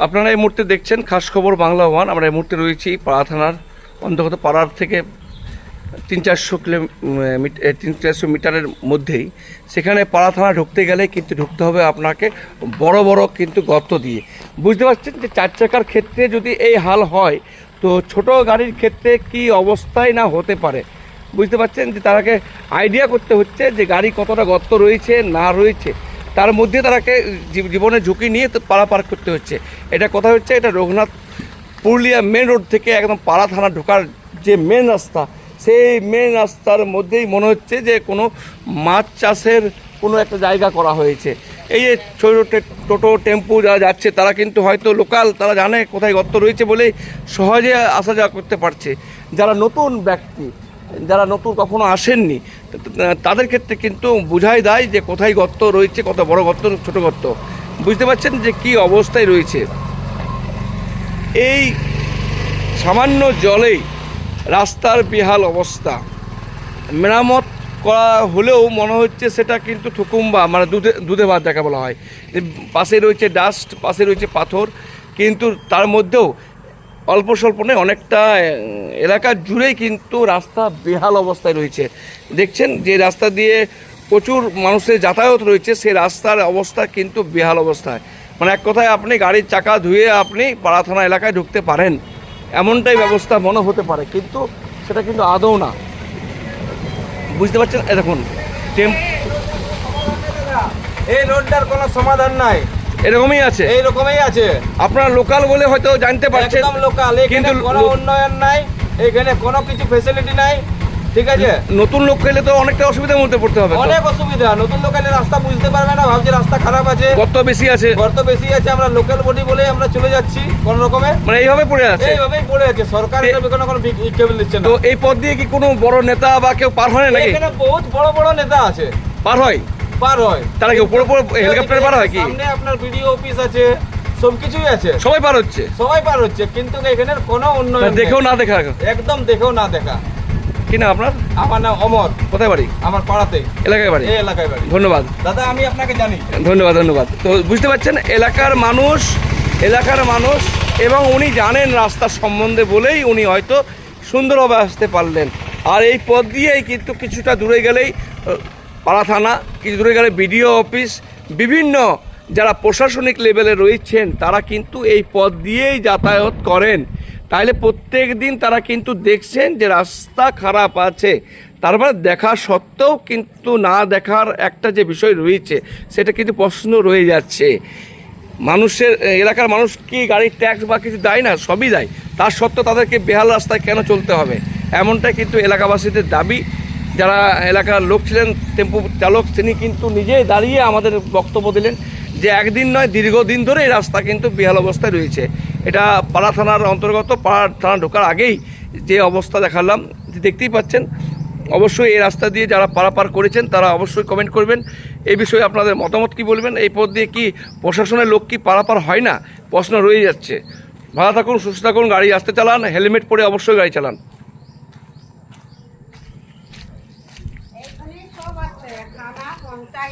আপনারা এই মুহূর্তে দেখছেন খাস খবর বাংলা ওয়ান। আমরা এই মুহূর্তে রয়েছি পাড়া থানার অন্তর্গত পাড়ার থেকে 300-400 মিটারের মধ্যেই। সেখানে পাড়া থানা ঢুকতে গেলে কিন্তু ঢুকতে হবে আপনাকে বড় বড় কিন্তু গর্ত দিয়ে। বুঝতে পারছেন যে 4 চাকার ক্ষেত্রে যদি এই হাল হয় তো ছোট গাড়ির ক্ষেত্রে কি অবস্থায় না হতে পারে। বুঝতে পারছেন যে তারাকে আইডিয়া করতে হচ্ছে যে গাড়ি কতটা গর্ত রয়েছে না রয়েছে, তার মধ্যে তারাকে জীবনের ঝুঁকি নিয়ে তো পারাপার করতে হচ্ছে। এটা কথা হচ্ছে এটা রঘুনাথ পুরুলিয়া মেন রোড থেকে একদম পাড়া থানা ঢোকার যে মেন রাস্তা, সেই মেন রাস্তার মধ্যেই মনে হচ্ছে যে কোনো মাছ চাষের কোনো একটা জায়গা করা হয়েছে। এই যে ছোটো টোটো টেম্পু যারা যাচ্ছে তারা কিন্তু হয়তো লোকাল, তারা জানে কোথায় গর্ত রয়েছে বলেই সহজে আসা যাওয়া করতে পারছে। যারা নতুন ব্যক্তি, যারা নতুন কখনো আসেননি, তাদের ক্ষেত্রে কিন্তু বোঝাই দেয় যে কোথায় গর্ত রয়েছে, কত বড় গর্ত ছোট গর্ত। বুঝতে পারছেন যে কি অবস্থায় রয়েছে। এই সামান্য জলেই রাস্তার বেহাল অবস্থা। মেরামত করা হলেও মনে হচ্ছে সেটা কিন্তু থুকুম্বা, মানে দুধে ভাত যাকে বলা হয়। পাশে রয়েছে ডাস্ট, পাশে রয়েছে পাথর, কিন্তু তার মধ্যেও অল্প স্বল্প নয়, অনেকটা এলাকা জুড়েই কিন্তু রাস্তা বেহাল অবস্থায় রয়েছে। দেখছেন যে রাস্তা দিয়ে প্রচুর মানুষের যাতায়াত রয়েছে, সেই রাস্তার অবস্থা কিন্তু বেহাল অবস্থায়। মানে এক কথায় আপনি গাড়ির চাকা ধুয়ে আপনি পাড়া থানা এলাকায় ঢুকতে পারেন, এমনটাই ব্যবস্থা মনে হতে পারে, কিন্তু সেটা কিন্তু আদৌ না। বুঝতে পারছেন? দেখুন এই রোডটার কোনো সমাধান নাই, এরকমই আছে, এইরকমই আছে। আপনারা লোকাল বলে হয়তো জানতে পারছেন, একদম লোকাল, কিন্তু কোনো উন্নয়ন নাই, এখানে কোনো কিছু ফ্যাসিলিটি নাই। ঠিক আছে, নতুন লোক এলে তো অনেকটা অসুবিধার মধ্যে পড়তে হবে। অনেক অসুবিধা, নতুন লোক এলে রাস্তা বুঝতে পারবে না, ভাবছে রাস্তা খারাপ আছে, গর্ত বেশি আছে, গর্ত বেশি আছে। আমরা লোকাল বডি বলে আমরা চলে যাচ্ছি কোন রকমে, মানে এইভাবে পড়ে আছে, এইভাবেই পড়ে আছে। সরকার কোনো কেবল দিচ্ছে না। তো এই পথ দিয়ে কি কোনো বড় নেতা বা কেউ পার হয় নাকি? এখানে বহুত বড় বড় নেতা আছে, পার হয়, পার হয়। তারা কি উপর হেলিকপ্টারে পার হয় কি? সামনে আপনার বিডিও অফিস আছে, সবকিছুই আছে, সবাই পার হচ্ছে, সবাই পার হচ্ছে, কিন্তু এখানে কোনো উন্নয়ন দেখেও না দেখা, একদম দেখেও না দেখা। কি না আপনার? আমার নাম অমর। কোথায় বাড়ি? আমার পাড়াতে, এলাকায় বাড়ি? এই এলাকায় বাড়ি। ধন্যবাদ দাদা, আমি আপনাকে জানি। ধন্যবাদ ধন্যবাদ। তো বুঝতে পারছেন এলাকার মানুষ এবং উনি জানেন রাস্তার সম্বন্ধে বলেই উনি হয়তো সুন্দরভাবে আসতে পারলেন। আর এই পথ দিয়েই কিন্তু কিছুটা দূরে গেলেই পাড়া থানা, কিছু দূরে গেলে বিডিও অফিস, বিভিন্ন যারা প্রশাসনিক লেভেলে রয়েছেন তারা কিন্তু এই পথ দিয়েই যাতায়াত করেন। তাইলে প্রত্যেক দিন তারা কিন্তু দেখছেন যে রাস্তা খারাপ আছে, তারপরে দেখা সত্ত্বেও কিন্তু না দেখার একটা যে বিষয় রয়েছে সেটা কিন্তু প্রশ্ন রয়ে যাচ্ছে। মানুষের, এলাকার মানুষ কি গাড়ির ট্যাক্স বা কিছু দেয় না? সবই দেয়, তার সত্ত্বেও তাদেরকে বেহাল রাস্তায় কেন চলতে হবে, এমনটাই কিন্তু এলাকাবাসীদের দাবি। যারা এলাকার লোক ছিলেন, টেম্পু চালক, তিনি কিন্তু নিজেই দাঁড়িয়ে আমাদের বক্তব্য দিলেন যে একদিন নয়, দীর্ঘদিন ধরে এই রাস্তা কিন্তু বেহাল অবস্থায় রয়েছে। এটা পাড়া থানার অন্তর্গত, পাড়া থানা ঢোকার আগেই যে অবস্থা দেখালাম, দেখতেই পাচ্ছেন। অবশ্যই এই রাস্তা দিয়ে যারা পারাপার করেছেন তারা অবশ্যই কমেন্ট করবেন এই বিষয়ে আপনাদের মতামত কি বলবেন। এই পথ দিয়ে কি প্রশাসনের লোক কি পারাপার হয় না, প্রশ্ন রয়ে যাচ্ছে। ভালো থাকুন, সুস্থ থাকুন, গাড়ি আসতে চালান, হেলমেট পরে অবশ্যই গাড়ি চালান।